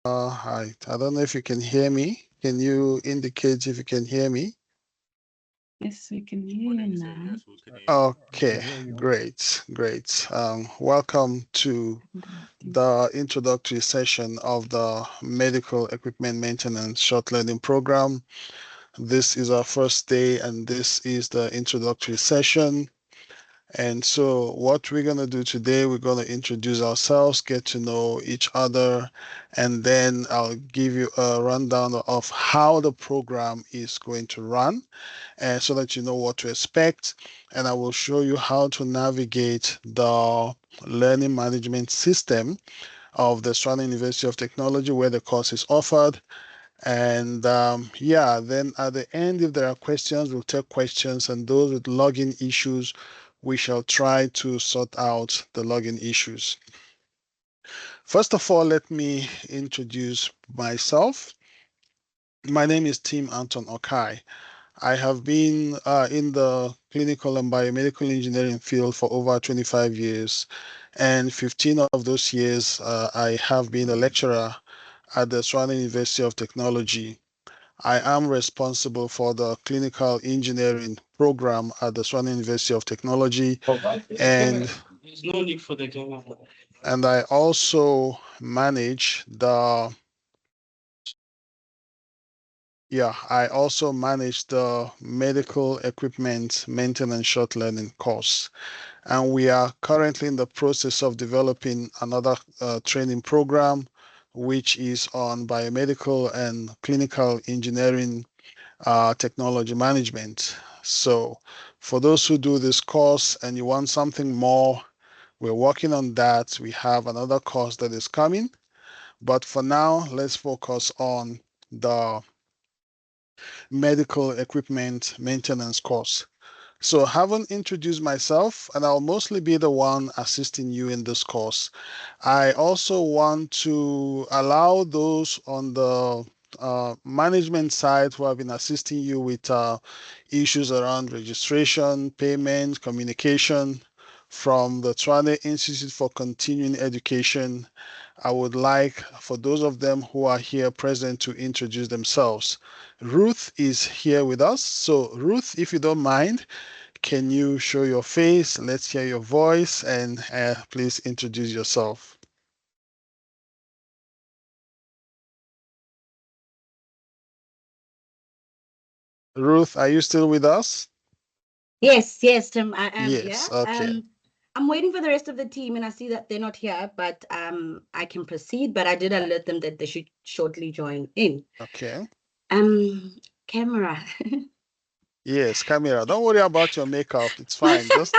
I don't know if you can hear me. Can you indicate if you can hear me? Yes, we can hear you now. Yes, we can hear you. Okay, great, great. Welcome to the introductory session of the Medical Equipment Maintenance Short Learning Program. This is our first day, and this is the introductory session. And so what we're going to do today, we're going to introduce ourselves, get to know each other, and then I'll give you a rundown of how the program is going to run, and so that you know what to expect. And I will show you how to navigate the learning management system of the Strand University of Technology where the course is offered. And yeah, then at the end, if there are questions, we'll take questions, and those with login issues, we shall try to sort out the login issues. First of all, let me introduce myself. My name is Tim Anton Okai. I have been in the clinical and biomedical engineering field for over 25 years, and 15 of those years I have been a lecturer at the Swan University of Technology. I am responsible for the clinical engineering program at the Swan University of Technology, and There's no need for the camera. I also manage the medical equipment maintenance short learning course. And we are currently in the process of developing another training program, which is on biomedical and clinical engineering technology management. So for those who do this course and you want something more, we're working on that. We have another course that is coming. But for now, let's focus on the medical equipment maintenance course. So having introduced myself, and I'll mostly be the one assisting you in this course, I also want to allow those on the management side who have been assisting you with issues around registration, payment, communication from the Trane Institute for Continuing Education. I would like for those of them who are here present to introduce themselves. Ruth is here with us. So Ruth, if you don't mind, can you show your face? Let's hear your voice and please introduce yourself. Ruth, are you still with us? Yes, yes, Tim, I am here. Yes, okay. I'm waiting for the rest of the team, and I see that they're not here, but I can proceed. But I did alert them that they should shortly join in. Okay. Um, Camera. Yes, Camera. Don't worry about your makeup. It's fine. Just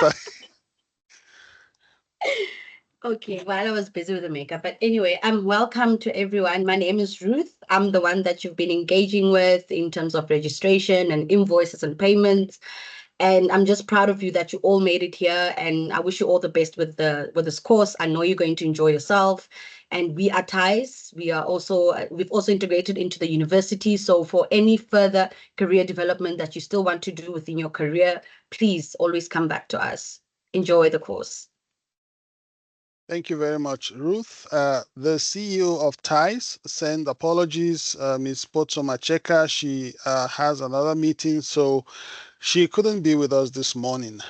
Okay, while I was busy with the makeup, but anyway, welcome to everyone. My name is Ruth. I'm the one that you've been engaging with in terms of registration and invoices and payments. And I'm just proud of you that you all made it here. And I wish you all the best with this course. I know you're going to enjoy yourself. And we are ties. We've also integrated into the university. So for any further career development that you still want to do within your career, please always come back to us. Enjoy the course. thank you very much, Ruth. The CEO of TIES send apologies, Ms. Potso Macheka. She has another meeting, so she couldn't be with us this morning.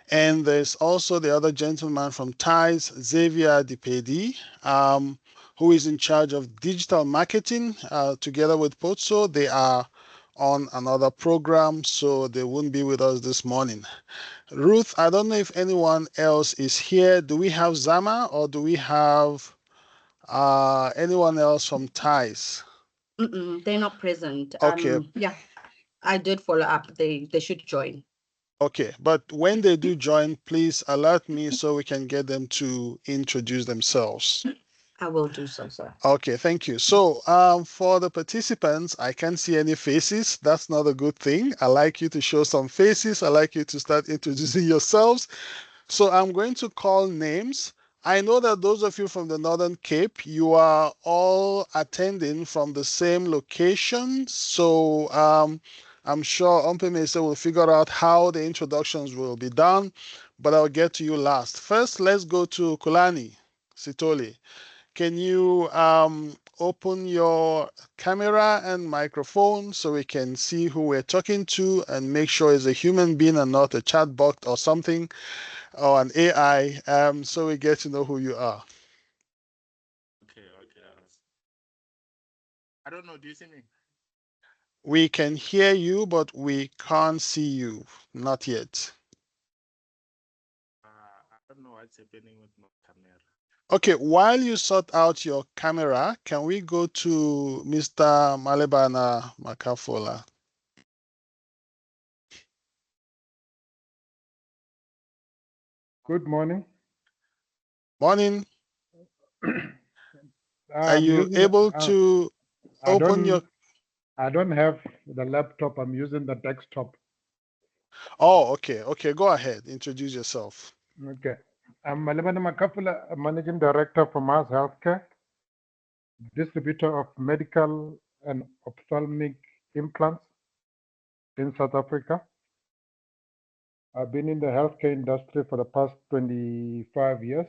And there's also the other gentleman from TIES, Xavier Dipedi, who is in charge of digital marketing together with Potso. They are on another program, so they won't be with us this morning. Ruth, I don't know if anyone else is here. Do we have Zama or do we have anyone else from TIES? They're not present. Okay, Yeah, I did follow up. They should join. okay. But when they do join, please alert me so we can get them to introduce themselves. I will do so, sir. Okay, thank you. So, for the participants, I can't see any faces. That's not a good thing. I like you to show some faces. I like you to start introducing yourselves. So I'm going to call names. I know that those of you from the Northern Cape, you are all attending from the same location. So I'm sure Ompemese will figure out how the introductions will be done, but I'll get to you last. First, let's go to Kulani Sitoli. Can you open your camera and microphone so we can see who we're talking to and make sure it's a human being and not a chatbot or something or an AI, so we get to know who you are. Okay. I don't know. Do you see me? We can hear you, but we can't see you. Not yet. I don't know what's happening with my camera. Okay, while you sort out your camera, can we go to Mr. Malebana Makafola? Good morning. Morning. Are I'm you using, able to open your... I don't have the laptop. I'm using the desktop. Oh, okay. Okay, go ahead. Introduce yourself. Okay. I'm Malebana Makafula, Managing Director for Mars Healthcare, distributor of medical and ophthalmic implants in South Africa. I've been in the healthcare industry for the past 25 years,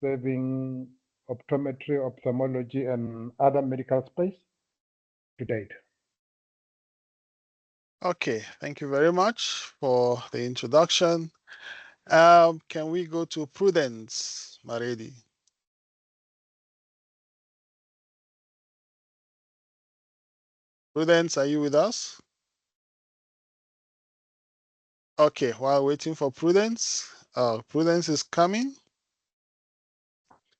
serving optometry, ophthalmology, and other medical space to date. Okay, thank you very much for the introduction. Can we go to Prudence Maredi? Prudence, are you with us? Okay, while waiting for Prudence, Prudence is coming.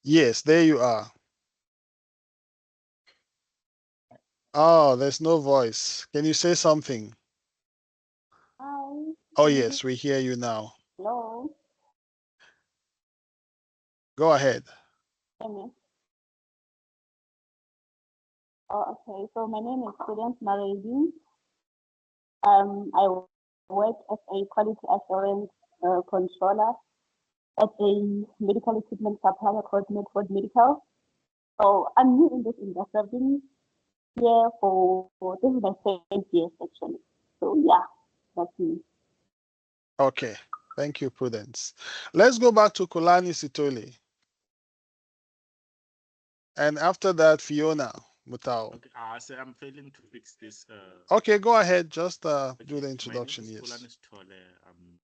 Yes, there you are. Oh, there's no voice. Can you say something? Hi. Oh, yes, we hear you now. Hello. Go ahead. Hear me? Oh, okay. So my name is Prudence Maredi. I work as a quality assurance controller at a medical equipment supplier called Medford Medical. So I'm new in this industry. I've been here for this is my third year actually. So yeah, that's me. Okay, thank you, Prudence. Let's go back to Kulani Sitole. And after that, Fiona Mutao. Okay. So I'm failing to fix this. Okay, go ahead. Just do Okay. the introduction, My name is yes. Kolani Stole. I'm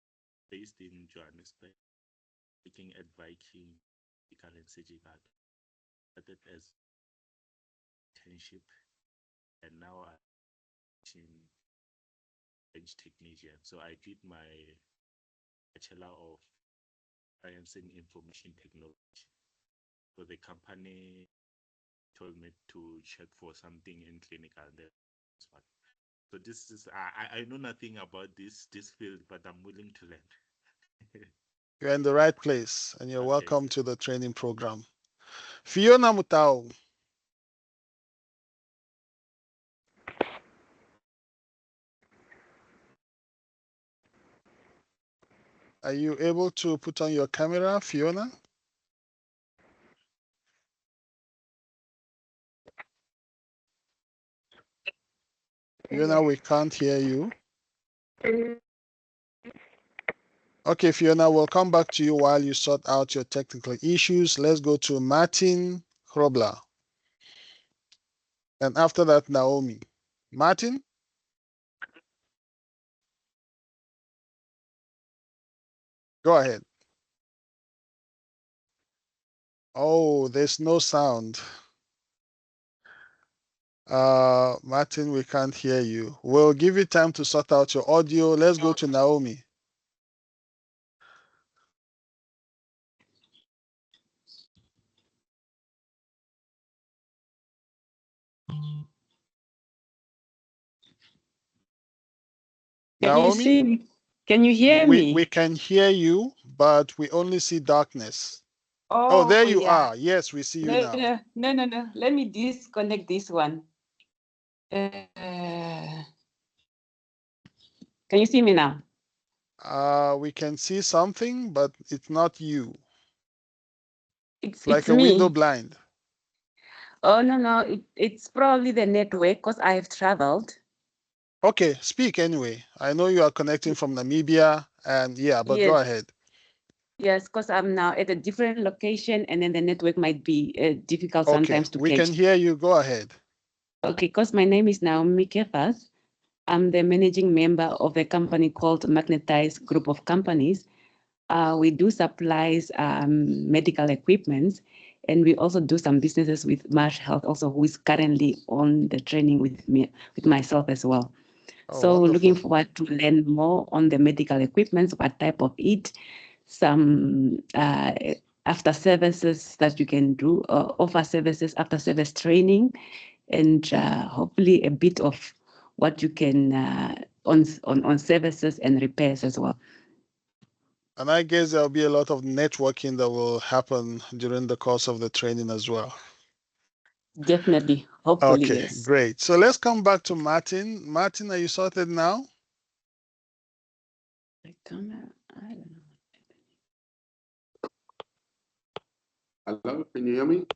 based in Johannesburg, working at Viking Medical and Surgical. Started as internship, and now I'm in bench technician. So I did my Bachelor of Science in Information Technology. So the company told me to check for something in clinical. That's what. So this is I know nothing about this field, but I'm willing to learn. You're in the right place, and you're Okay, welcome sir. to the training program. Fiona Mutao. Are you able to put on your camera, Fiona? Fiona, we can't hear you. Okay, Fiona, we'll come back to you while you sort out your technical issues. Let's go to Martin Krobler. And after that, Naomi. Martin? Go ahead. Oh, there's no sound. Martin, we can't hear you. We'll give you time to sort out your audio. Let's go to Naomi. Can you Naomi, see me? Can you hear me? we can hear you, but we only see darkness. Oh, Oh, there you yeah. are. Yes, we see you No, now. no. Let me disconnect this one. Can you see me now? We can see something, but it's not you. It's Like a me. window blind. Oh, no. It's probably the network because I have traveled. Okay, speak anyway. I know you are connecting from Namibia, and yeah, but go Yes. ahead. Yes, because I'm now at a different location, and then the network might be difficult Okay, sometimes to we catch. can hear you. Go ahead. Okay, because my name is Naomi Kefas. I'm the managing member of a company called Magnetized Group of Companies. We do supplies medical equipment, and we also do some businesses with Marsh Health, also who is currently on the training with me, with myself as well. Oh, So looking wonderful. forward to learn more on the medical equipment, what type of it, some after services that you can do, offer services, after service training, and hopefully a bit of what you can on services and repairs as well. And I guess there'll be a lot of networking that will happen during the course of the training as well. Definitely, hopefully, Okay, yes. great. So let's come back to Martin. Martin, are you sorted now? I don't know. Hello, can you hear me?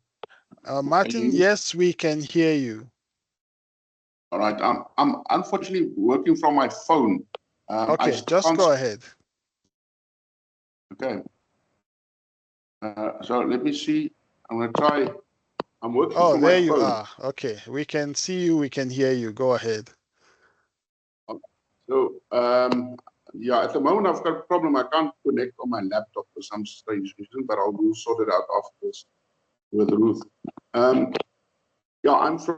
Martin, yes, we can hear you. All right, I'm unfortunately working from my phone. Okay, just go ahead. Okay. So let me see. I'm gonna try. I'm working Oh, from my there you phone. are. Okay, we can see you, we can hear you. Go ahead. So yeah, at the moment I've got a problem. I can't connect on my laptop for some strange reason, but I'll sort it out after this with Ruth. Yeah, I've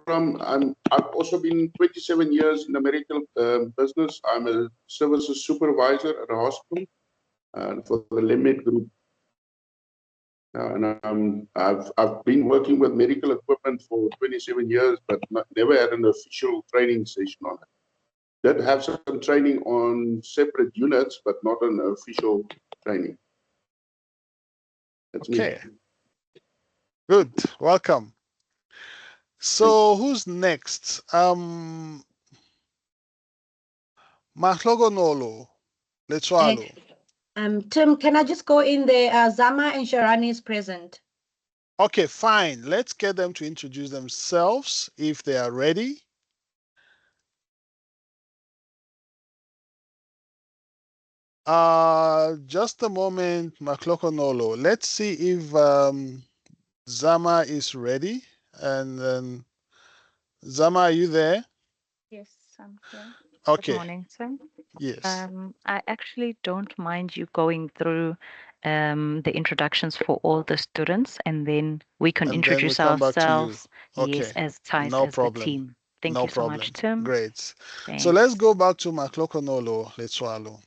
also been 27 years in the medical business. I'm a services supervisor at a hospital for the Lemed Group. And I've been working with medical equipment for 27 years, but never had an official training session on it. Did have some training on separate units, but not an official training. That's Okay. me. Good. Welcome. So who's next? Mahlogonolo, Letwalo. Tim, can I just go in there? Zama and Sharani is present. Okay, fine. Let's get them to introduce themselves if they are ready. Just a moment, Mahlogonolo. Let's see if Zama is ready. And then, Zama, are you there? Yes, I'm here. Okay. Good morning, sir. Yes. I actually don't mind you going through the introductions for all the students, and then we can And then we introduce come back to you. ourselves, yes, Okay. as ties No as the problem. team. Thank No you so much, problem. Tim. Great. Thanks. So let's go back to Mahlogonolo, Letwalo.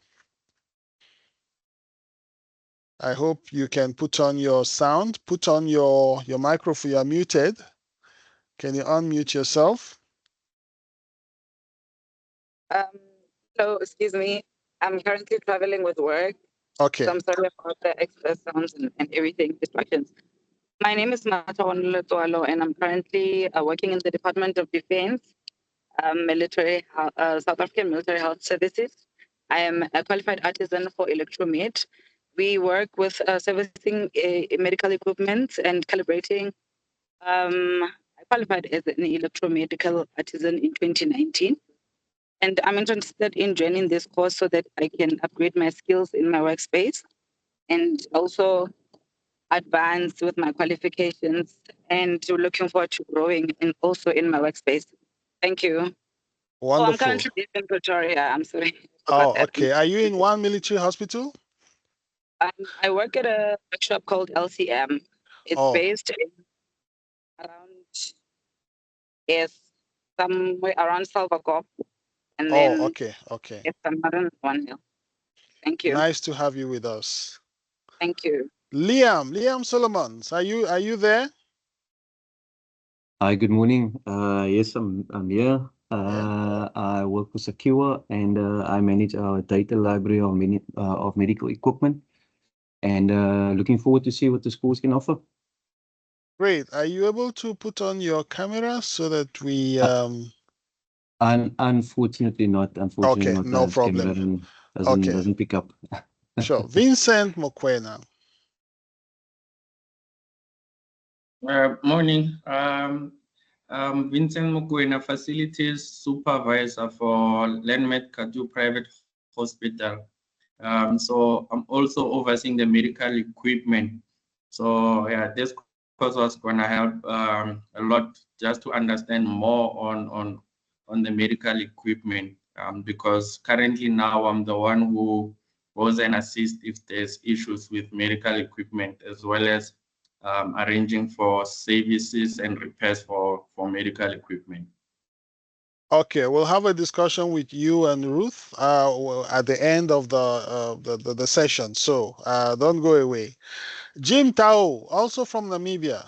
I hope you can put on your sound, put on your microphone. You're muted. Can you unmute yourself? Hello, excuse me. I'm currently traveling with work. Okay. So I'm sorry about the extra sounds and everything, distractions. My name is Matawanula Tualo, and I'm currently working in the Department of Defense, South African Military Health Services. I am a qualified artisan for electromed. We work with servicing medical equipment and calibrating. I qualified as an electromedical artisan in 2019. And I'm interested in joining this course so that I can upgrade my skills in my workspace and also advance with my qualifications, and looking forward to growing and also in my workspace. Thank you. Oh, I'm Wonderful. currently based in Pretoria. I'm sorry. Oh, okay. Are you in one military hospital? I work at a workshop called LCM. It's based in somewhere around Salvakop, and then okay. it's another one hill. Thank you. Nice to have you with us. Thank you. Liam Solomons, are you there? Hi, good morning. Yes, I'm here. I work for Secure, and I manage our data library of medical equipment, and looking forward to see what the schools can offer. Great. Are you able to put on your camera so that we Unfortunately not. Unfortunately okay, not. no The problem. camera doesn't pick up. Sure. Vincent Mokwena. Morning. I'm Vincent Mukwena, Facilities Supervisor for Landmed Kadu Private Hospital. So I'm also overseeing the medical equipment. So yeah, this course was going to help a lot just to understand more on the medical equipment, because currently now I'm the one who goes and assists if there's issues with medical equipment, as well as arranging for services and repairs for medical equipment. Okay, we'll have a discussion with you and Ruth at the end of the session. So don't go away. Jim Tao, also from Namibia.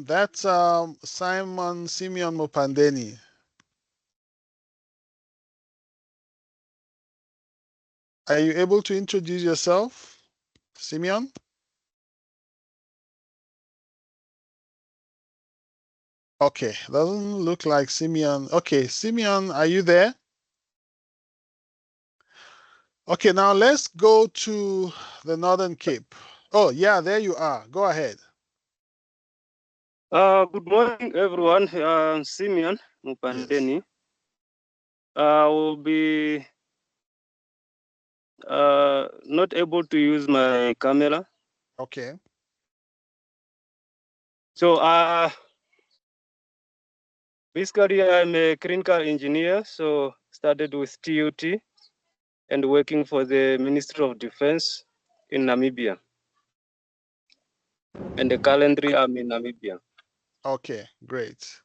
That's Simon Simeon Mopandeni. Are you able to introduce yourself, Simeon? Okay, doesn't look like Simeon. Okay, Simeon, are you there? Okay, now let's go to the Northern Cape. Oh, yeah, there you are. Go ahead. Good morning, everyone. Simeon Mupandeni. I will be not able to use my camera. Okay. So basically, I'm a clinical engineer. So started with TUT and working for the Ministry of Defense in Namibia. And currently, I'm in Namibia. Okay, great.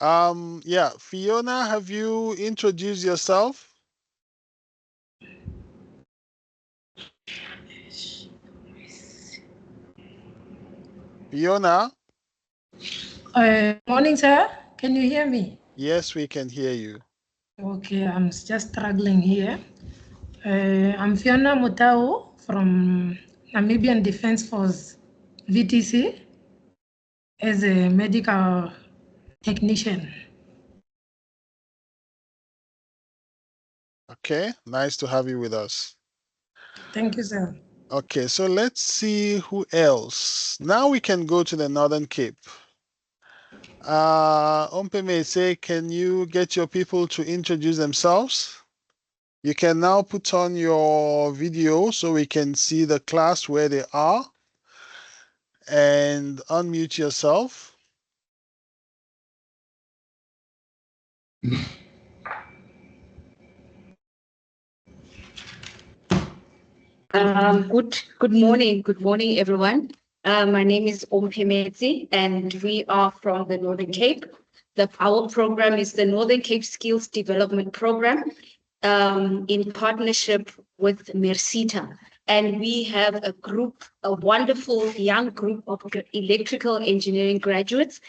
Yeah, Fiona, have you introduced yourself? Fiona? Morning, sir. Can you hear me? Yes, we can hear you. Okay, I'm just struggling here. I'm Fiona Mutau from Namibian Defense Force, VTC, as a medical technician. Okay, nice to have you with us. Thank you, sir. Okay, so let's see who else. Now we can go to the Northern Cape. Ompeme say, can you get your people to introduce themselves? You can now put on your video so we can see the class where they are, and unmute yourself. Good morning, everyone. My name is Ompemezi, and we are from the Northern Cape. Our program is the Northern Cape Skills Development Program, in partnership with Mersita. And we have a wonderful young group of electrical engineering graduates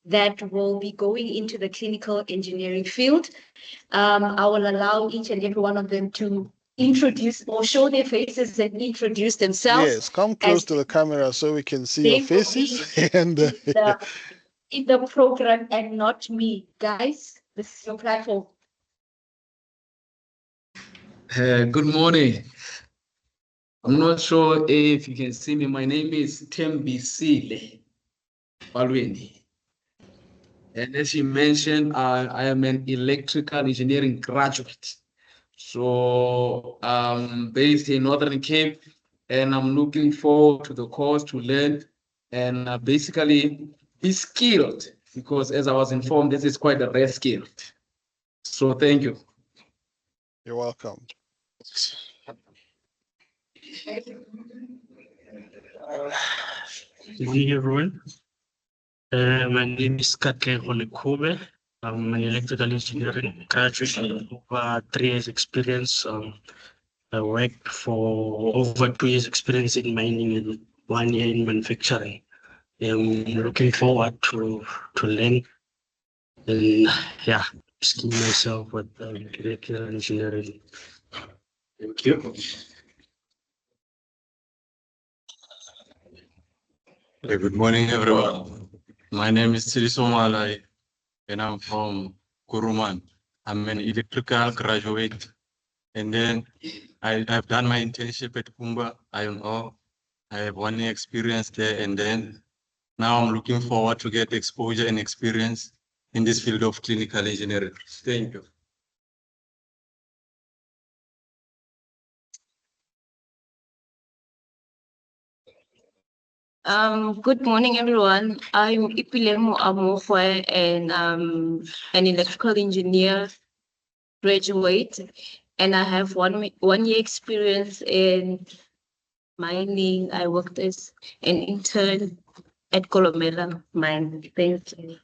that will be going into the clinical engineering field. I will allow each and every one of them to introduce or show their faces and introduce themselves. Yes, come close to the camera so we can see your faces. And in the program and not me. Guys, this is your platform. Good morning. I'm not sure if you can see me. My name is Tembisile Balweni. And as you mentioned, I am an electrical engineering graduate. So I'm based in Northern Cape, and I'm looking forward to the course to learn and basically be skilled, because as I was informed, this is quite a rare skill. So thank you. You're welcome. Good evening, everyone. My name is Katle Olekube. I'm an electrical engineering graduate with over 3 years experience. I worked for over 2 years experience in mining and 1 year in manufacturing. I'm looking forward to learn and skill myself with electrical engineering. Thank you. Good morning, everyone. My name is Siliso Malai, and I'm from Kuruman. I'm an electrical graduate, and then I've done my internship at Kumba Iron Ore. I have 1 year experience there, and then now I'm looking forward to get exposure and experience in this field of clinical engineering. Thank you. Good morning, everyone. I'm Ipilemo Amofwe, and I'm an electrical engineer graduate, and I have one year experience in mining. I worked as an intern at Colomela mine. Thank you.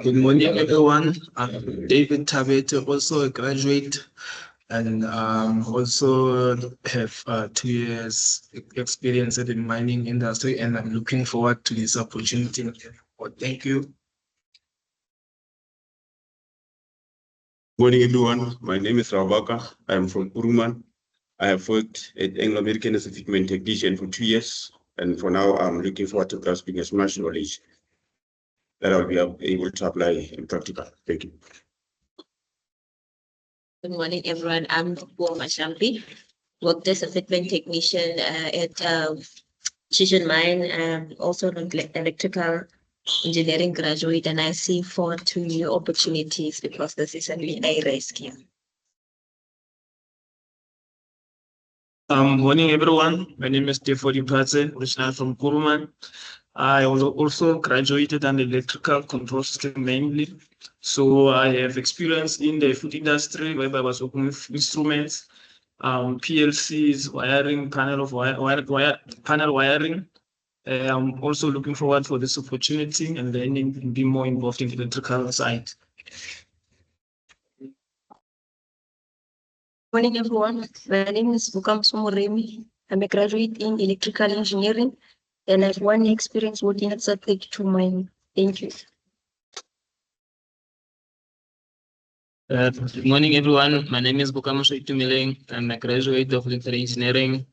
Good morning, everyone. I'm David Tabete, also a graduate, and also have 2 years experience in the mining industry, and I'm looking forward to this opportunity. Well, thank you. Morning, everyone. My name is Ravaka. I'm from Kuruman. I have worked at Anglo American as a fitment technician for 2 years, and for now, I'm looking forward to grasping as much knowledge that I'll be able to apply in practical. Thank you. Good morning, everyone. I'm Paul Mashampi. Worked as a fitment technician at Chichen Mine, also an electrical engineering graduate, and I see forward to new opportunities because this is a rescue. Morning, everyone. My name is Defodi Patse, originally from Kuruman. I also graduated on electrical control system mainly. So I have experience in the food industry where I was working with instruments, PLCs, wiring, panel wiring. I'm also looking forward for this opportunity and learning and be more involved in the electrical side. Morning, everyone. My name is Bukam Somoremi. I'm a graduate in electrical engineering, and I have 1 year experience working at SLP13 mine. Thank you. Good morning, everyone. My name is Bukam Soitumiling. I'm a graduate of electrical engineering.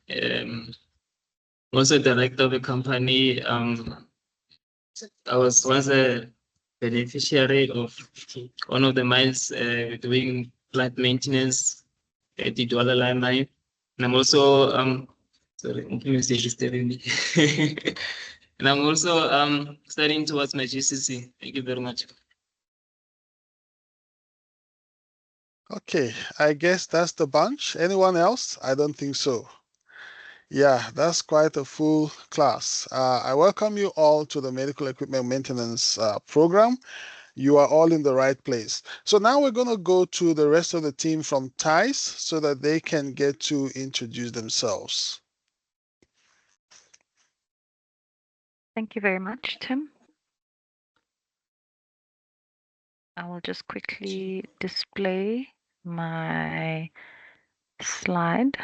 Also director of the company. I was once a beneficiary of one of the mines doing plant maintenance at the Douala Line mine. And I'm also sorry, is telling me. And I'm also studying towards my GCC. Thank you very much. Okay, I guess that's the bunch. Anyone else? I don't think so. Yeah, that's quite a full class. I welcome you all to the medical equipment maintenance program. You are all in the right place. So now we're going to go to the rest of the team from TICE so that they can get to introduce themselves. Thank you very much, Tim. I will just quickly display my slide.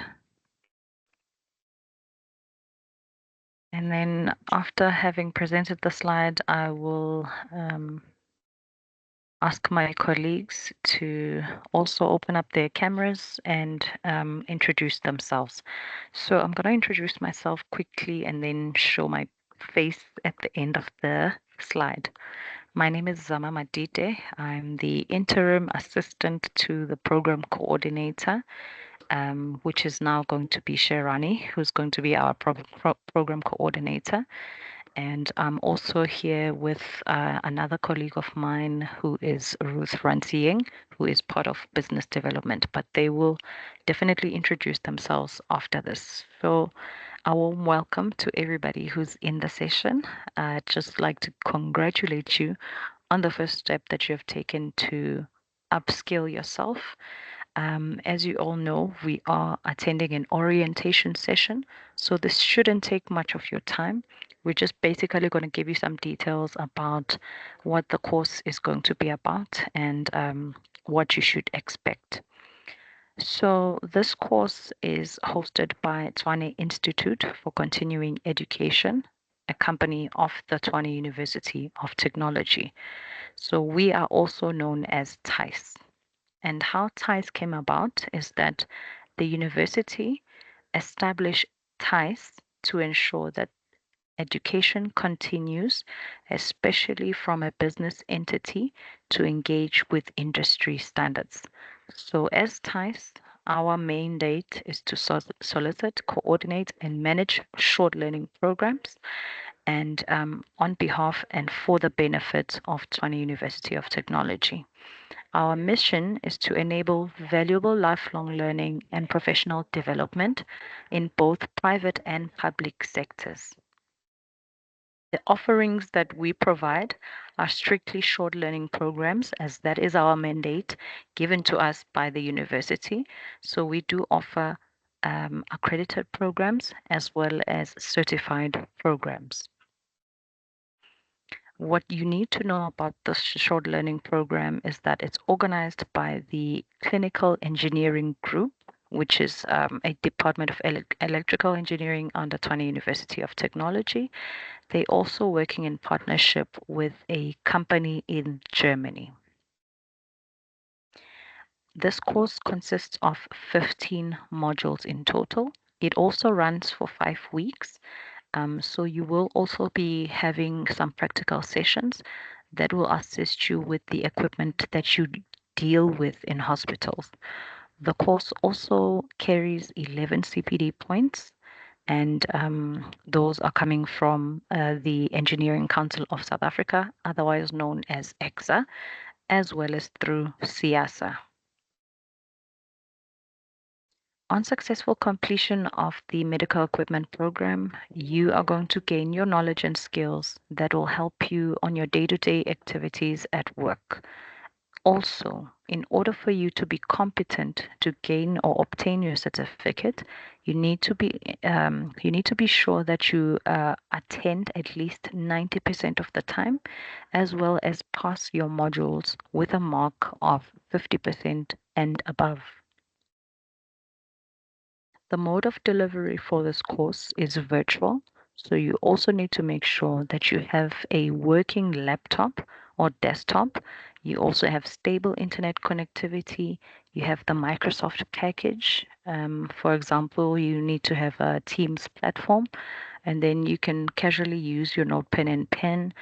And then after having presented the slide, I will ask my colleagues to also open up their cameras and introduce themselves. So I'm going to introduce myself quickly and then show my face at the end of the slide. My name is Zama Madite. I'm the interim assistant to the program coordinator, which is now going to be Sherani, who's going to be our program coordinator. And I'm also here with another colleague of mine who is Ruth Rantieng, who is part of business development, but they will definitely introduce themselves after this. So a warm welcome to everybody who's in the session. I'd just like to congratulate you on the first step that you have taken to upskill yourself. As you all know, we are attending an orientation session, so this shouldn't take much of your time. We're just basically going to give you some details about what the course is going to be about and what you should expect. So this course is hosted by Tshwane Institute for Continuing Education, a company of the Tshwane University of Technology. So we are also known as TICE. And how TICE came about is that the university established TICE to ensure that education continues, especially from a business entity, to engage with industry standards. So as TICE, our mandate is to solicit, coordinate, and manage short learning programs and on behalf and for the benefit of Tshwane University of Technology. Our mission is to enable valuable lifelong learning and professional development in both private and public sectors. The offerings that we provide are strictly short learning programs, as that is our mandate given to us by the university. So we do offer accredited programs as well as certified programs. What you need to know about the short learning program is that it's organized by the Clinical Engineering Group, which is a department of electrical engineering under Tshwane University of Technology. They also working in partnership with a company in Germany. This course consists of 15 modules in total. It also runs for 5 weeks. So you will also be having some practical sessions that will assist you with the equipment that you deal with in hospitals. The course also carries 11 CPD points, and those are coming from the Engineering Council of South Africa, otherwise known as EXA, as well as through CIASA. On successful completion of the medical equipment program, you are going to gain your knowledge and skills that will help you on your day-to-day activities at work. Also, in order for you to be competent to gain or obtain your certificate, you need to be sure that you attend at least 90% of the time, as well as pass your modules with a mark of 50% and above. The mode of delivery for this course is virtual, so you also need to make sure that you have a working laptop or desktop. You also have stable internet connectivity. You have the Microsoft package. For example, you need to have a Teams platform, and then you can casually use your notepad and pen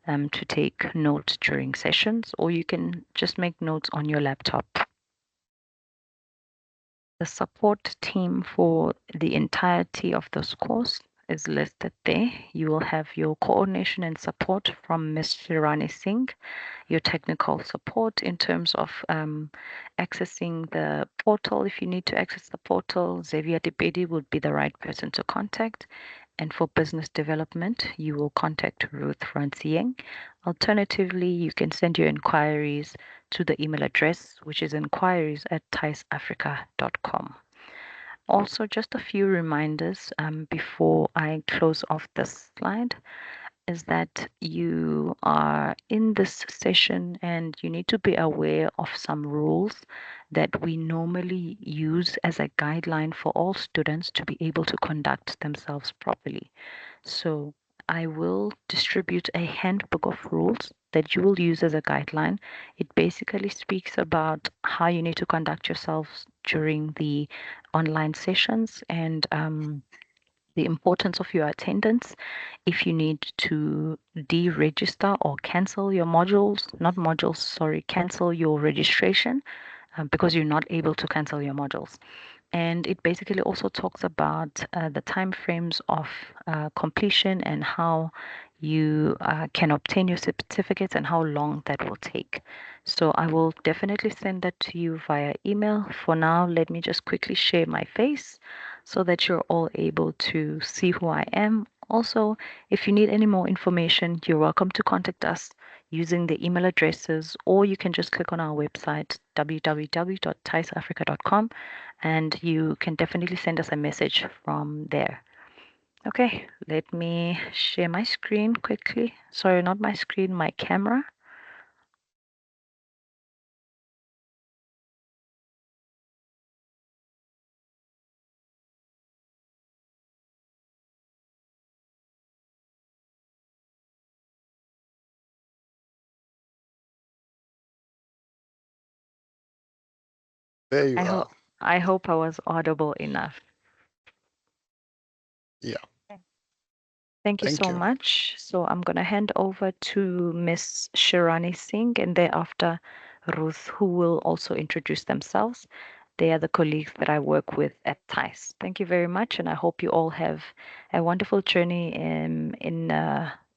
to take notes during sessions, or you can just make notes on your laptop. The support team for the entirety of this course is listed there. You will have your coordination and support from Ms. Shirani Singh, your technical support in terms of accessing the portal. If you need to access the portal, Xavier Dibedi would be the right person to contact. And for business development, you will contact Ruth Francieng. Alternatively, you can send your inquiries to the email address, which is inquiries@thaisafrica.com. Also, just a few reminders before I close off this slide is that you are in this session and you need to be aware of some rules that we normally use as a guideline for all students to be able to conduct themselves properly. So I will distribute a handbook of rules that you will use as a guideline. It basically speaks about how you need to conduct yourselves during the online sessions and the importance of your attendance. If you need to deregister or cancel your modules, not modules, sorry, cancel your registration because you're not able to cancel your modules. And it basically also talks about the time frames of completion and how you can obtain your certificates and how long that will take. So I will definitely send that to you via email. For now, let me just quickly share my face so that you're all able to see who I am. Also, if you need any more information, you're welcome to contact us using the email addresses, or you can just click on our website, www.thaisafrica.com, and you can definitely send us a message from there. Okay, let me share my screen quickly. Sorry, not my screen, my camera. There you are. I hope I was audible enough. Yeah. Thank you so much. So I'm going to hand over to Miss Shirani Singh and thereafter Ruth, who will also introduce themselves. They are the colleagues that I work with at TICE. Thank you very much, and I hope you all have a wonderful journey in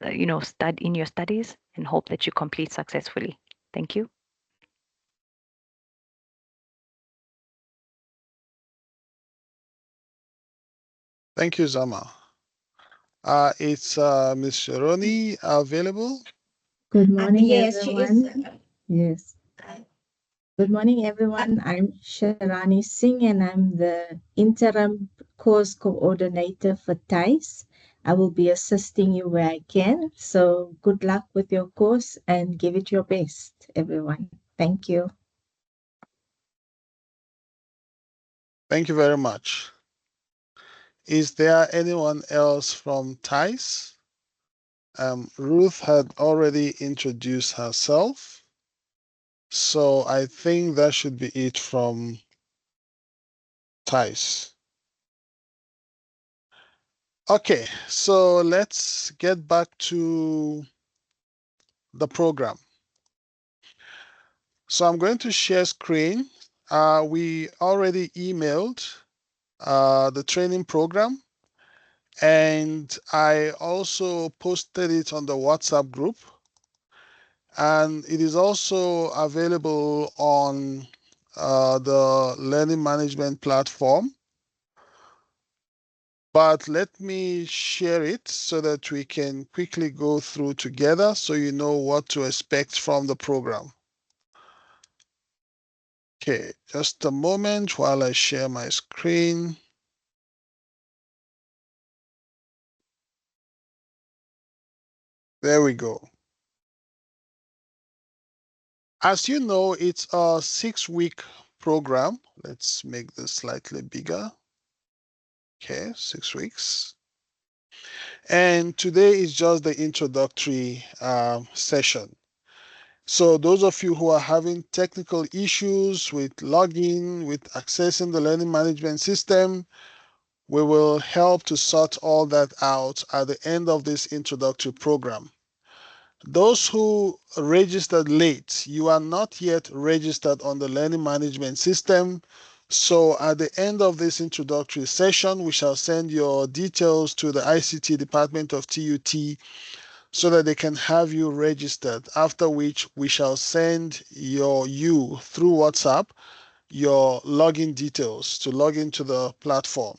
your studies, and hope that you complete successfully. Thank you. Thank you, Zama. It's Ms. Sharoni available? Good morning, Yes, everyone. she is. Yes. Good morning, everyone. I'm Sharani Singh, and I'm the interim course coordinator for TICE. I will be assisting you where I can. So good luck with your course and give it your best, everyone. Thank you. Thank you very much. Is there anyone else from TICE? Ruth had already introduced herself. So I think that should be it from TICE. Okay, so let's get back to the program. So I'm going to share screen. We already emailed the training program, and I also posted it on the WhatsApp group, and it is also available on the learning management platform. But let me share it so that we can quickly go through together so you know what to expect from the program. Okay, just a moment while I share my screen. There we go. As you know, it's a 6-week program. Let's make this slightly bigger. Okay, 6 weeks. And today is just the introductory session. So those of you who are having technical issues with login, with accessing the learning management system, we will help to sort all that out at the end of this introductory program. Those who registered late, you are not yet registered on the learning management system. So at the end of this introductory session, we shall send your details to the ICT department of TUT so that they can have you registered, after which we shall send you through WhatsApp your login details to log into the platform.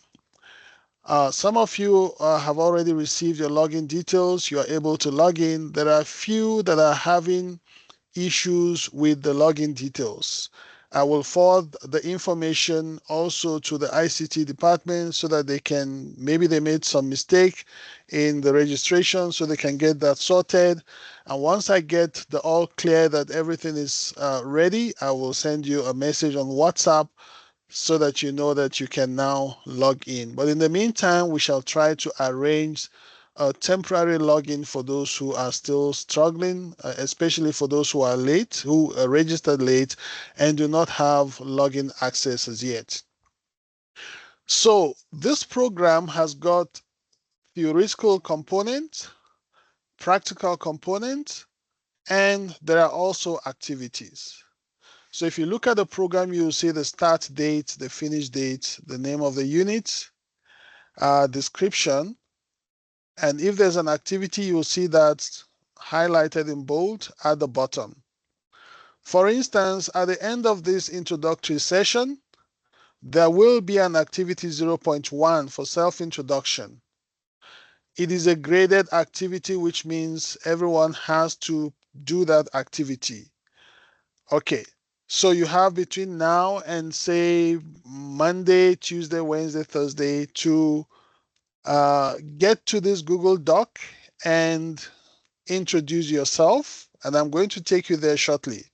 Some of you have already received your login details. You are able to log in. There are a few that are having issues with the login details. I will forward the information also to the ICT department so that they can, maybe they made some mistake in the registration, so they can get that sorted. And once I get the all clear that everything is ready, I will send you a message on WhatsApp so that you know that you can now log in. But in the meantime, we shall try to arrange a temporary login for those who are still struggling, especially for those who are late, who are registered late and do not have login access as yet. So this program has got theoretical component, practical component, and there are also activities. So if you look at the program, you'll see the start date, the finish date, the name of the unit, description. And if there's an activity, you'll see that highlighted in bold at the bottom. For instance, at the end of this introductory session, there will be an activity 0.1 for self-introduction. It is a graded activity, which means everyone has to do that activity. Okay, so you have between now and say Monday, Tuesday, Wednesday, Thursday to get to this Google Doc and introduce yourself. And I'm going to take you there shortly.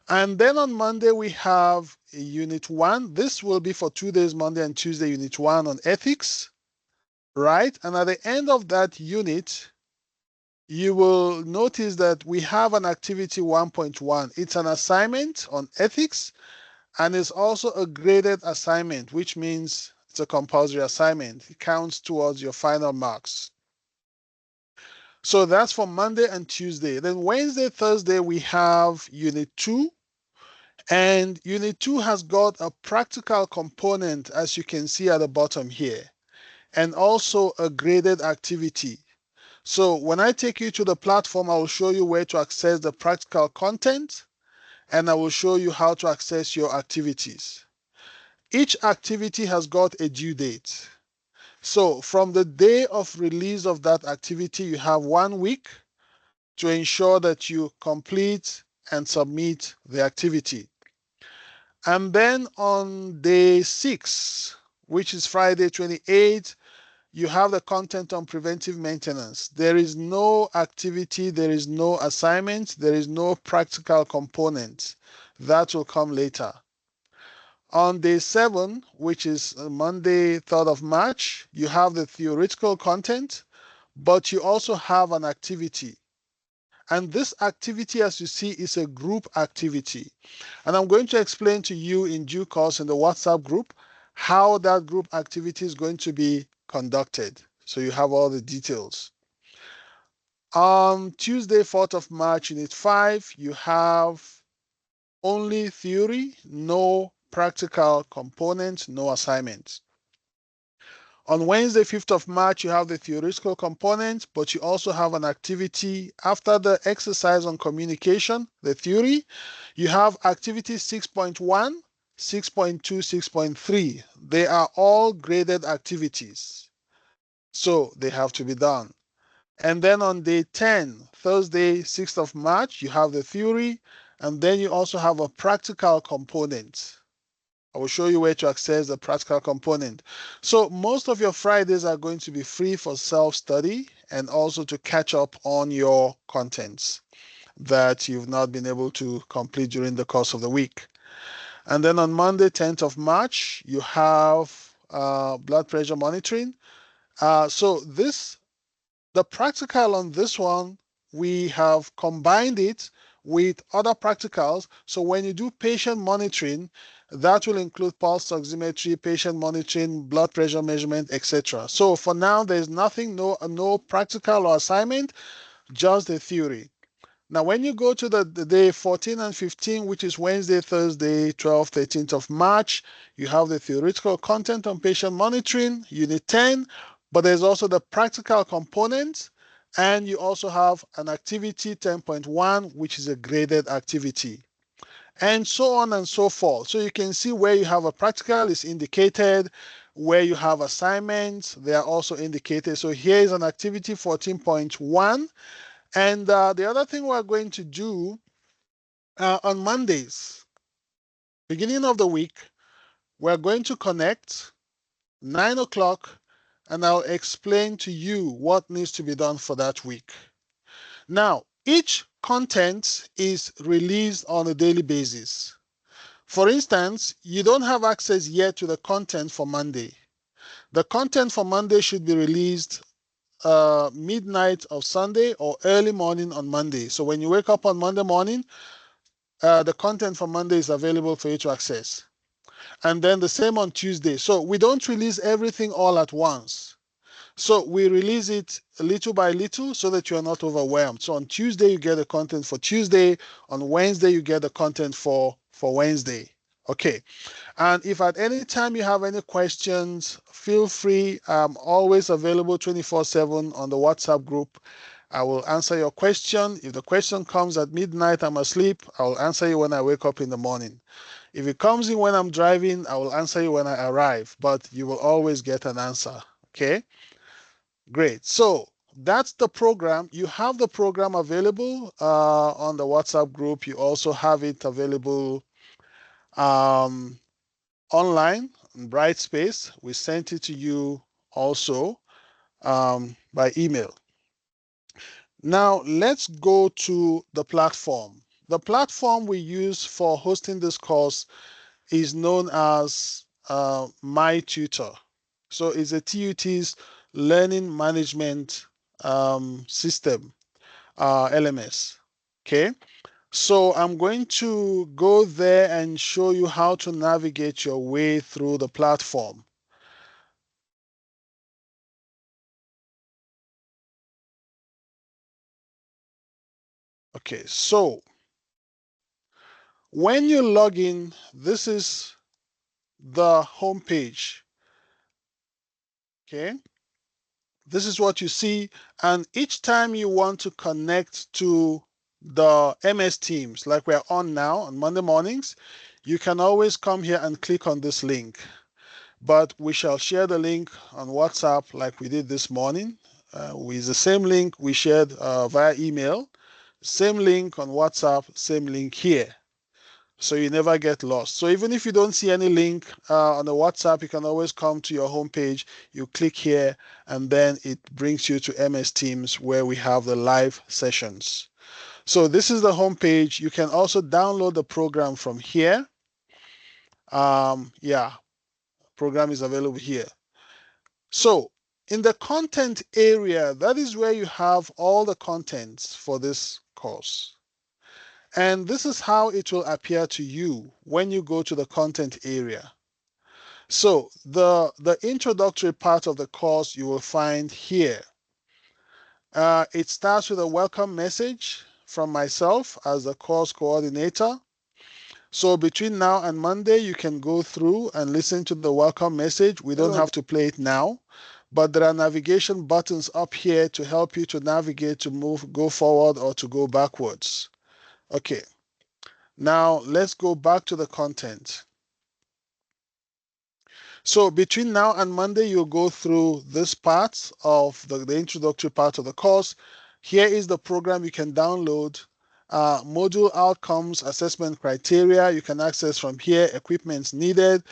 And then on Monday, we have Unit 1. This will be for 2 days, Monday and Tuesday, Unit 1 on ethics, right? And at the end of that unit, you will notice that we have an activity 1.1. It's an assignment on ethics, and it's also a graded assignment, which means it's a compulsory assignment. It counts towards your final marks. So that's for Monday and Tuesday. Then Wednesday, Thursday, we have Unit 2. And Unit 2 has got a practical component, as you can see at the bottom here, and also a graded activity. So when I take you to the platform, I will show you where to access the practical content, and I will show you how to access your activities. Each activity has got a due date. So from the day of release of that activity, you have 1 week to ensure that you complete and submit the activity. And then on day 6, which is Friday 28, you have the content on preventive maintenance. There is no activity, there is no assignment, there is no practical component. That will come later. On day 7, which is Monday, 3rd of March, you have the theoretical content, but you also have an activity. And this activity, as you see, is a group activity. And I'm going to explain to you in due course in the WhatsApp group how that group activity is going to be conducted. So you have all the details. On Tuesday, 4th of March, Unit 5, you have only theory, no practical component, no assignment. On Wednesday, 5th of March, you have the theoretical component, but you also have an activity after the exercise on communication, the theory. You have activity 6.1, 6.2, 6.3. They are all graded activities, so they have to be done. And then on day 10, Thursday, 6th of March, you have the theory, and then you also have a practical component. I will show you where to access the practical component. So most of your Fridays are going to be free for self-study and also to catch up on your contents that you've not been able to complete during the course of the week. And then on Monday, 10th of March, you have blood pressure monitoring. The practical on this one, we have combined it with other practicals. So when you do patient monitoring, that will include pulse oximetry, patient monitoring, blood pressure measurement, etc. So for now, there's nothing, no practical or assignment, just the theory. Now, when you go to the day 14 and 15, which is Wednesday, Thursday, 12th, 13th of March, you have the theoretical content on patient monitoring, Unit 10, but there's also the practical component, and you also have an activity 10.1, which is a graded activity, and so on and so forth. So you can see where you have a practical is indicated, where you have assignments, they are also indicated. So here is an activity 14.1. And the other thing we're going to do on Mondays, beginning of the week, we're going to connect 9 o'clock, and I'll explain to you what needs to be done for that week. Now, each content is released on a daily basis. For instance, you don't have access yet to the content for Monday. The content for Monday should be released midnight of Sunday or early morning on Monday. So when you wake up on Monday morning, the content for Monday is available for you to access. And then the same on Tuesday. So we don't release everything all at once. So we release it little by little so that you're not overwhelmed. So on Tuesday, you get the content for Tuesday. On Wednesday, you get the content for Wednesday. Okay. And if at any time you have any questions, feel free. I'm always available 24/7 on the WhatsApp group. I will answer your question. If the question comes at midnight, I'm asleep, I will answer you when I wake up in the morning. If it comes in when I'm driving, I will answer you when I arrive, but you will always get an answer. Okay? Great. So that's the program. You have the program available on the WhatsApp group. You also have it available online in Brightspace. We sent it to you also by email. Now let's go to the platform. The platform we use for hosting this course is known as My Tutor. So it's a TUT's learning management system, LMS. Okay. So I'm going to go there and show you how to navigate your way through the platform. Okay, so when you log in, this is the home page. Okay, this is what you see, and each time you want to connect to the MS Teams, like we're on now on Monday mornings, you can always come here and click on this link. but we shall share the link on WhatsApp like we did this morning. With the same link we shared via email, same link on WhatsApp, same link here. So you never get lost. So even if you don't see any link on the WhatsApp, you can always come to your homepage. You click here, and then it brings you to MS Teams where we have the live sessions. So this is the homepage. You can also download the program from here. Yeah, program is available here. So in the content area, that is where you have all the contents for this course. And this is how it will appear to you when you go to the content area. So the introductory part of the course you will find here. It starts with a welcome message from myself as the course coordinator. So between now and Monday, you can go through and listen to the welcome message. We don't have to play it now, but there are navigation buttons up here to help you to navigate, to move, go forward or to go backwards. Okay. Now let's go back to the content. So between now and Monday, you'll go through this part of the introductory part of the course. Here is the program you can download. Module outcomes, assessment criteria, you can access from here, equipments needed,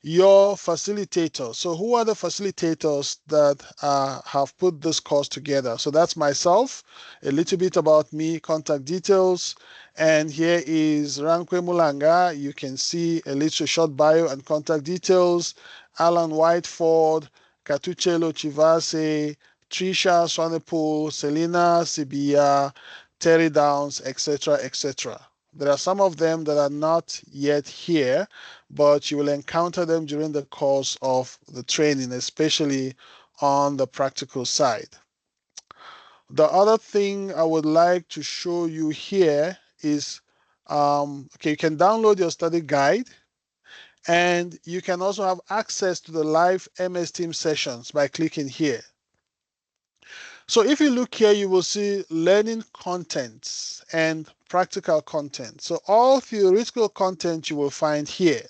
your facilitator. So who are the facilitators that have put this course together? So that's myself, a little bit about me, contact details, and here is Rankwe Mulanga. You can see a little short bio and contact details. Alan Whiteford, Katuchelo Chivase, Trisha Swanepoel, Selena Sibia, Terry Downs, etc., etc. There are some of them that are not yet here, but you will encounter them during the course of the training, especially on the practical side. The other thing I would like to show you here is, okay, you can download your study guide, and you can also have access to the live MS Teams sessions by clicking here. So if you look here, you will see learning contents and practical content. So all theoretical content you will find here,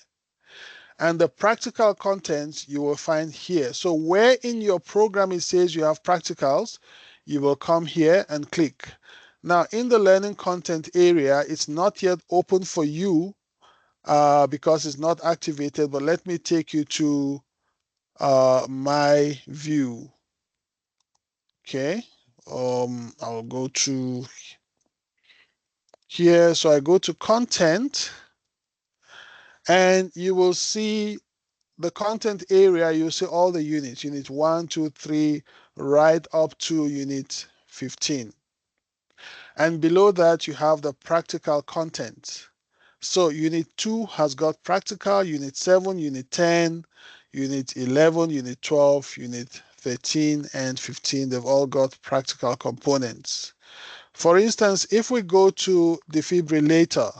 and the practical content you will find here. So where in your program it says you have practicals, you will come here and click. Now in the learning content area, it's not yet open for you because it's not activated, but let me take you to my view. Okay, I'll go to here. So I go to content, and you will see the content area. You see all the units, unit 1, 2, 3, right up to unit 15. And below that, you have the practical content. So unit 2 has got practical, unit 7, unit 10, unit 11, unit 12, unit 13, and 15. They've all got practical components. For instance, if we go to defibrillator,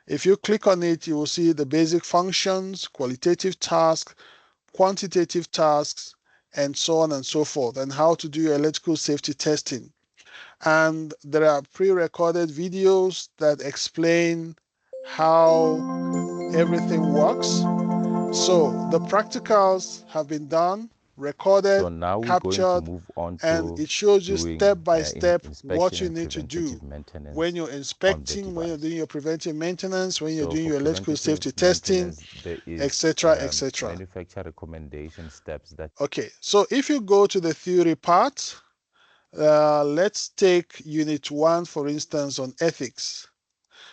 if you click on it, you will see the basic functions, qualitative tasks, quantitative tasks, and so on and so forth, and how to do your electrical safety testing. And there are pre-recorded videos that explain how everything works. So the practicals have been done, recorded, So now we're captured, going to move on and to it shows you doing step by step what inspection you and need to do preventative maintenance when you're on the inspecting, when you're device. doing your preventive maintenance, when you're So doing for your electrical preventative safety testing, maintenance, there is etc., etc. manufacturer recommendation steps that. Okay, so if you go to the theory part, let's take unit 1, for instance, on ethics.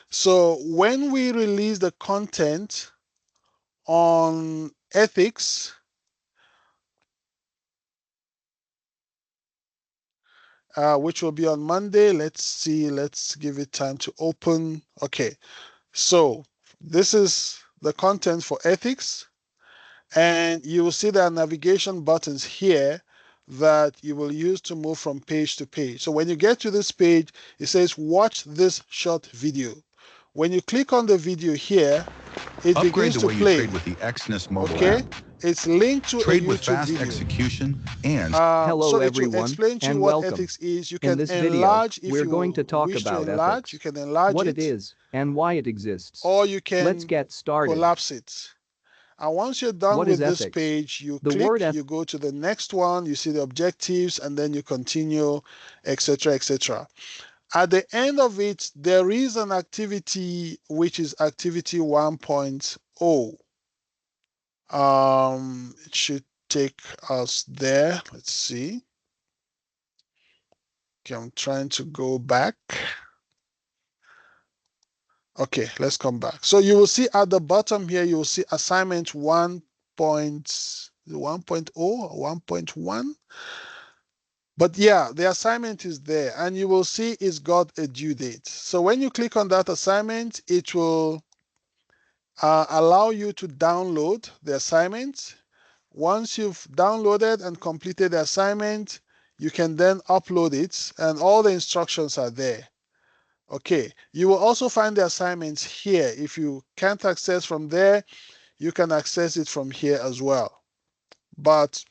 So when we release the content on ethics, which will be on Monday, let's see, let's give it time to open. Okay, so this is the content for ethics, and you will see there are navigation buttons here that you will use to move from page to page. So when you get to this page, it says watch this short video. When you click on the video here, it Upgrade begins the to way you play. trade with the XNES mobile Okay, app. it's linked to Trade a with YouTube fast video. execution and Hello, So it will everyone, explain to you and what welcome. ethics is. You In can this video, enlarge if we're you going to talk wish to about enlarge. ethics, You can enlarge what it, it is, and why it exists. or you Let's can get started. collapse it. And once you're done What with is this ethics? page, you The click, word you go to the next one, you see the objectives, and then you continue, etc., etc. At the end of it, there is an activity which is activity 1.0. It should take us there. Let's see. Okay, I'm trying to go back. Okay, let's come back. So you will see at the bottom here, you will see assignment 1.0 or 1.1. But yeah, the assignment is there and you will see it's got a due date. So when you click on that assignment, it will allow you to download the assignment. Once you've downloaded and completed the assignment, you can then upload it and all the instructions are there. Okay, you will also find the assignments here. If you can't access from there, you can access it from here as well. But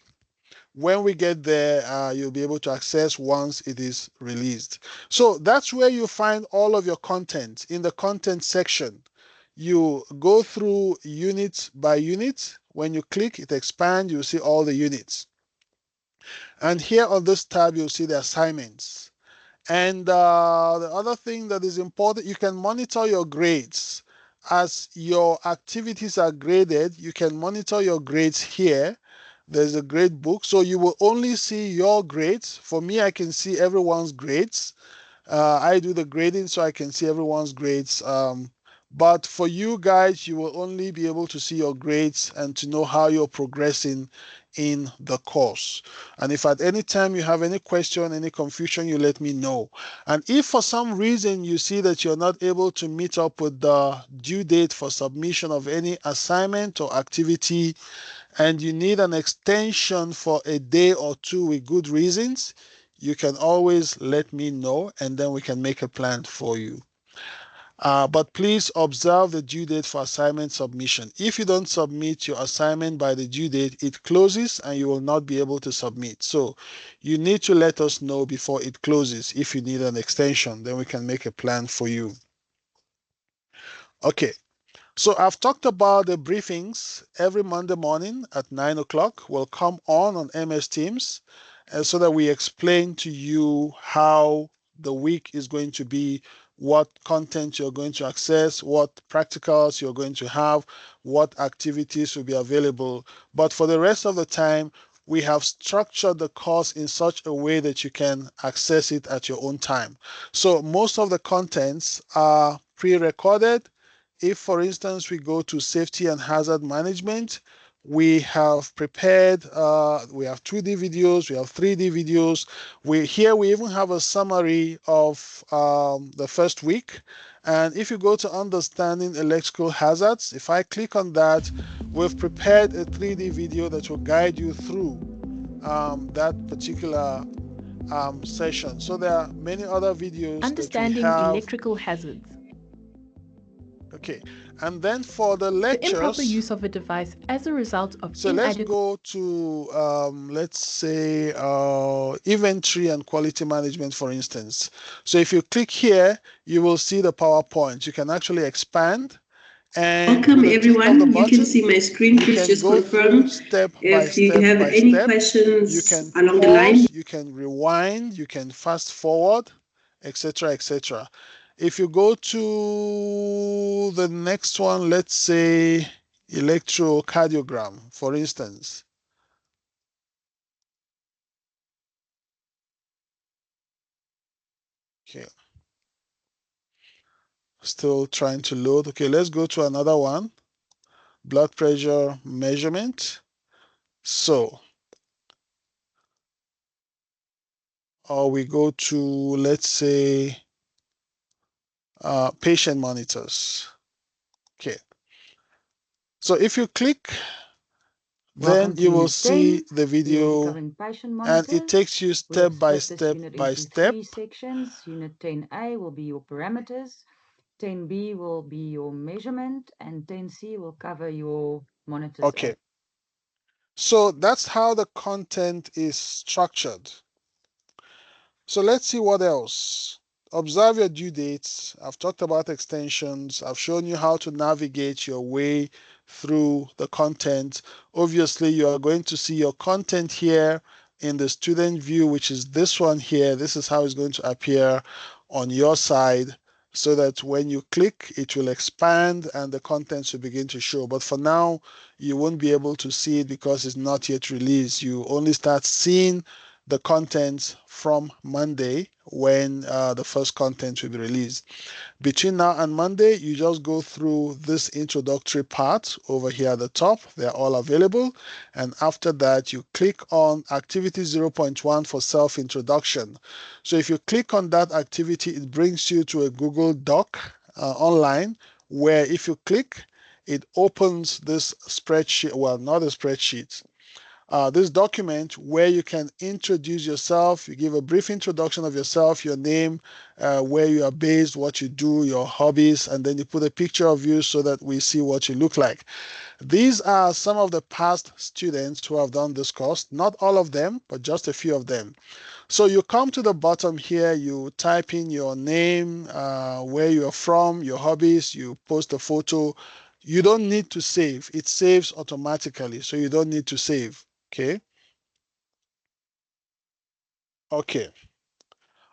when we get there, you'll be able to access once it is released. So that's where you find all of your content in the content section. You go through unit by unit. When you click, it expands, you'll see all the units. And here on this tab, you'll see the assignments. And the other thing that is important, you can monitor your grades. As your activities are graded, you can monitor your grades here. There's a grade book, so you will only see your grades. For me, I can see everyone's grades. I do the grading, so I can see everyone's grades. But for you guys, you will only be able to see your grades and to know how you're progressing in the course. And if at any time you have any question, any confusion, you let me know. And if for some reason you see that you're not able to meet up with the due date for submission of any assignment or activity, and you need an extension for a day or two with good reasons, you can always let me know and then we can make a plan for you. But please observe the due date for assignment submission. If you don't submit your assignment by the due date, it closes and you will not be able to submit. So you need to let us know before it closes if you need an extension, then we can make a plan for you. Okay. So I've talked about the briefings every Monday morning at 9 o'clock will come on MS Teams so that we explain to you how the week is going to be, what content you're going to access, what practicals you're going to have, what activities will be available. But for the rest of the time, we have structured the course in such a way that you can access it at your own time. So most of the contents are pre-recorded. If, for instance, we go to safety and hazard management, we have prepared, we have 2D videos, we have 3D videos. Here we even have a summary of the first week. And if you go to understanding electrical hazards, if I click on that, we've prepared a 3D video that will guide you through that particular session. So there are many other videos Understanding that we have. electrical hazards. Okay, and then for the The improper lectures, use of a device as a result of so let's inadequate. go to, let's say, inventory and quality management, for instance. So if you click here, you will see the PowerPoint. You can actually expand. And Welcome with a click of the everyone. You button, can see my screen. you Please can just go through confirm step by if you step have by any step. You questions can along the line. pause, you can rewind, you can fast forward, etc., etc. If you go to the next one, let's say electrocardiogram, for instance. Okay. Still trying to load. Okay, let's go to another one. Blood pressure measurement. So, or we go to, let's say, patient monitors. Okay. So if you click, then you will see the video and it takes you step by step by step. 3 sections. Unit 10A will be your parameters, 10B will be your measurement, and 10C will cover your monitors. Okay. So that's how the content is structured. So let's see what else. Observe your due dates. I've talked about extensions. I've shown you how to navigate your way through the content. Obviously, you are going to see your content here in the student view, which is this one here. This is how it's going to appear on your side, so that when you click, it will expand and the contents will begin to show. But for now, you won't be able to see it because it's not yet released. You only start seeing the contents from Monday when the first content will be released. Between now and Monday, you just go through this introductory part over here at the top. They're all available. And after that, you click on activity 0.1 for self-introduction. So if you click on that activity, it brings you to a Google Doc online, where if you click, it opens this spreadsheet, well, not a spreadsheet, this document where you can introduce yourself. You give a brief introduction of yourself, your name, where you are based, what you do, your hobbies, and then you put a picture of you so that we see what you look like. These are some of the past students who have done this course. Not all of them, but just a few of them. So you come to the bottom here, you type in your name, where you are from, your hobbies, you post a photo. You don't need to save. It saves automatically, so you don't need to save. Okay. Okay.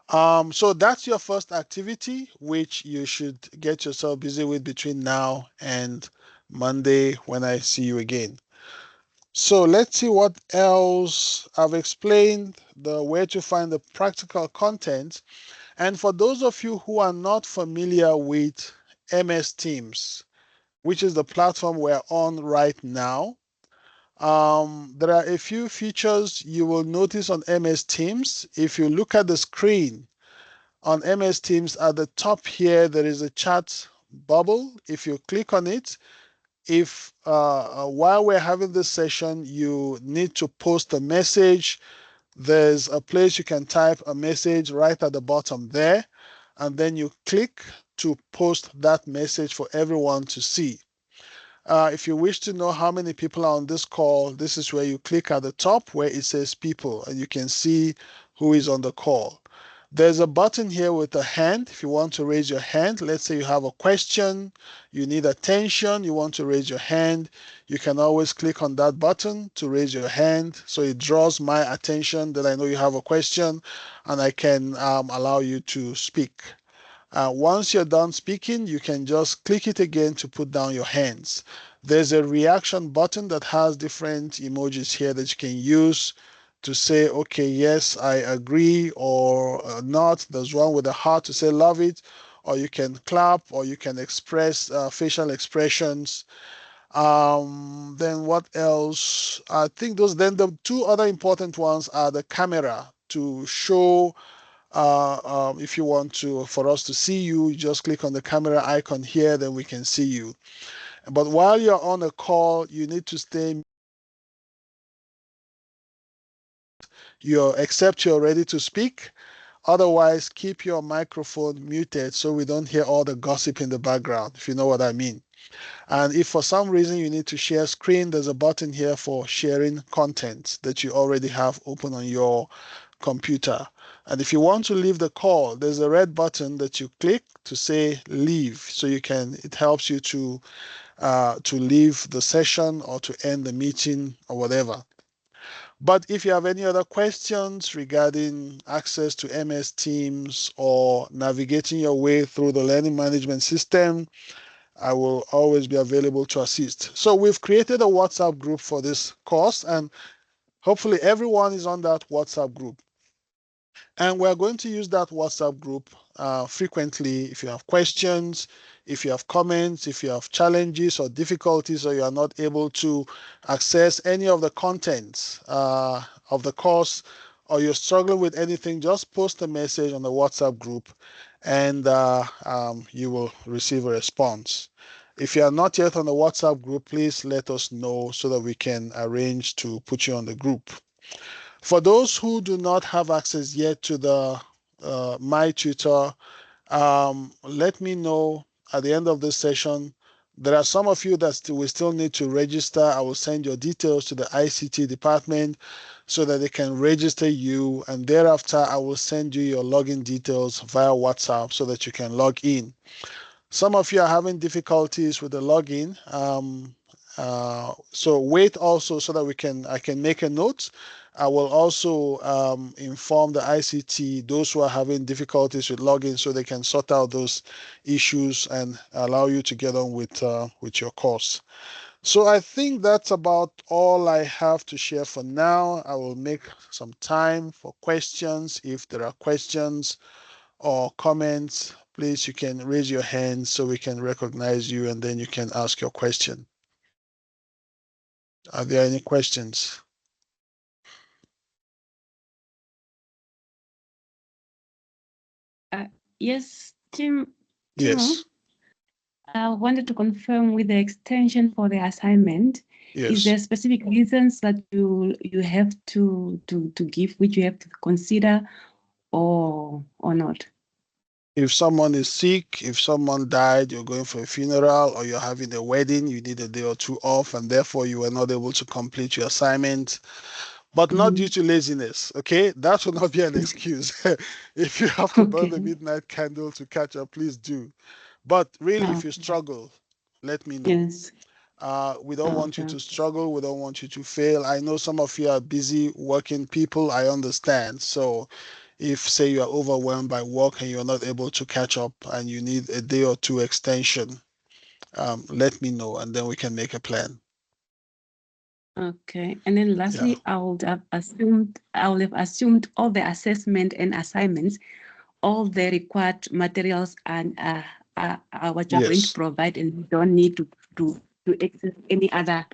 So that's your first activity, which you should get yourself busy with between now and Monday when I see you again. So let's see what else. I've explained the where to find the practical content. And for those of you who are not familiar with MS Teams, which is the platform we're on right now, there are a few features you will notice on MS Teams. If you look at the screen on MS Teams at the top here, there is a chat bubble. If you click on it, if while we're having this session, you need to post a message, there's a place you can type a message right at the bottom there, and then you click to post that message for everyone to see. If you wish to know how many people are on this call, this is where you click at the top where it says people, and you can see who is on the call. There's a button here with a hand. If you want to raise your hand, let's say you have a question, you need attention, you want to raise your hand, you can always click on that button to raise your hand. So it draws my attention that I know you have a question, and I can allow you to speak. Once you're done speaking, you can just click it again to put down your hands. There's a reaction button that has different emojis here that you can use to say, okay, yes, I agree, or not. There's one with a heart to say love it, or you can clap, or you can express facial expressions. Then what else? I think then the two other important ones are the camera to show if you want for us to see you, you just click on the camera icon here, then we can see you. But while you're on a call, you need to stay. Except you're ready to speak. Otherwise, keep your microphone muted so we don't hear all the gossip in the background, if you know what I mean. And if for some reason you need to share screen, there's a button here for sharing content that you already have open on your computer. And if you want to leave the call, there's a red button that you click to say leave. So it helps you to leave the session or to end the meeting or whatever. But if you have any other questions regarding access to MS Teams or navigating your way through the learning management system, I will always be available to assist. So we've created a WhatsApp group for this course, and hopefully everyone is on that WhatsApp group. And we're going to use that WhatsApp group frequently. If you have questions, if you have comments, if you have challenges or difficulties, or you are not able to access any of the contents of the course, or you're struggling with anything, just post a message on the WhatsApp group and you will receive a response. If you are not yet on the WhatsApp group, please let us know so that we can arrange to put you on the group. For those who do not have access yet to the My Tutor, let me know at the end of this session. There are some of you that we still need to register. I will send your details to the ICT department so that they can register you, and thereafter I will send you your login details via WhatsApp so that you can log in. Some of you are having difficulties with the login, So wait also so that I can make a note. I will also inform the ICT, those who are having difficulties with login, so they can sort out those issues and allow you to get on with your course. So I think that's about all I have to share for now. I will make some time for questions. If there are questions or comments, please, you can raise your hand so we can recognize you and then you can ask your question. Are there any questions? Yes, Timo, Yes, I wanted to confirm with the extension for the assignment. Is yes. there specific reasons that you have to give, which you have to consider, or not? If someone is sick, if someone died, you're going for a funeral, or you're having a wedding, you need a day or two off, and therefore you were not able to complete your assignment, but not due to laziness, okay? That will not be an excuse. If you have to burn the midnight candle to catch up, please do. But really, if you struggle, let me know. Yes. We don't want you to struggle. We don't want you to fail. I know some of you are busy working people. I understand. So if, say, you are overwhelmed by work and you're not able to catch up and you need a day or two extension, let me know and then we can make a plan. Okay. And then lastly, I would have assumed all the assessment and assignments, all the required materials and what you're going to provide, and you don't need to access any other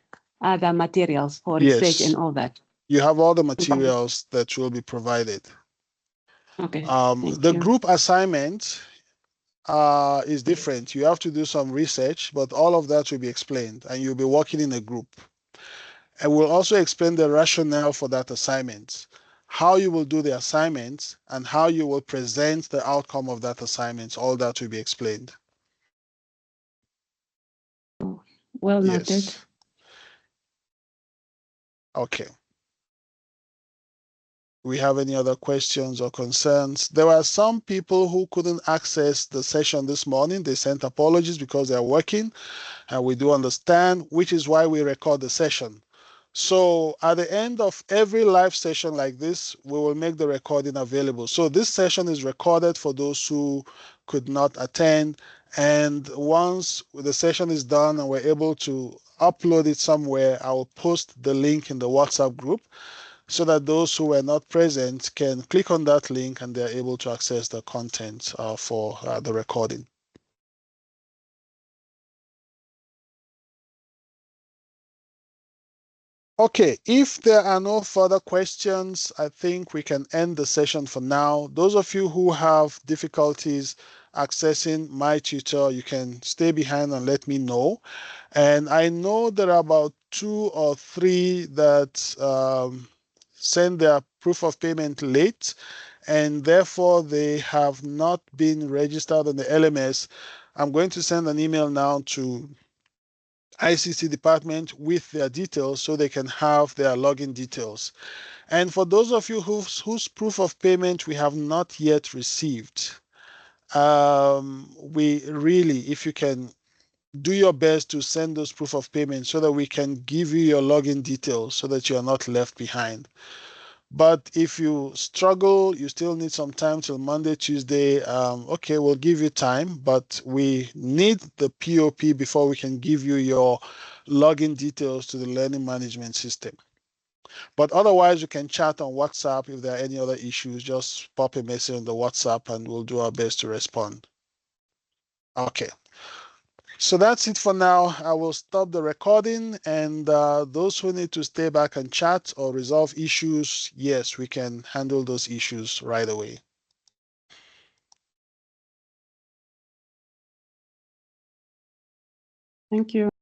materials for research and all that. You have all the materials that will be provided. Okay. The group assignment is different. You have to do some research, but all of that will be explained and you'll be working in a group. And we'll also explain the rationale for that assignment, how you will do the assignment, and how you will present the outcome of that assignment. All that will be explained. Well noted. Yes. Okay. We have any other questions or concerns? There were some people who couldn't access the session this morning. They sent apologies because they're working, and we do understand, which is why we record the session. So at the end of every live session like this, we will make the recording available. So this session is recorded for those who could not attend. And once the session is done and we're able to upload it somewhere, I will post the link in the WhatsApp group so that those who were not present can click on that link and they're able to access the content for the recording. Okay, if there are no further questions, I think we can end the session for now. Those of you who have difficulties accessing my tutor, you can stay behind and let me know. And I know there are about 2 or 3 that send their proof of payment late, and therefore they have not been registered on the LMS. I'm going to send an email now to ICC department with their details so they can have their login details. And for those of you whose proof of payment we have not yet received, we really, if you can do your best to send those proof of payment so that we can give you your login details so that you are not left behind. But if you struggle, you still need some time till Monday, Tuesday, okay, we'll give you time, but we need the POP before we can give you your login details to the learning management system. But otherwise, you can chat on WhatsApp. If there are any other issues, just pop a message on the WhatsApp and we'll do our best to respond. Okay. So that's it for now. I will stop the recording, and those who need to stay back and chat or resolve issues, yes, we can handle those issues right away. Thank you.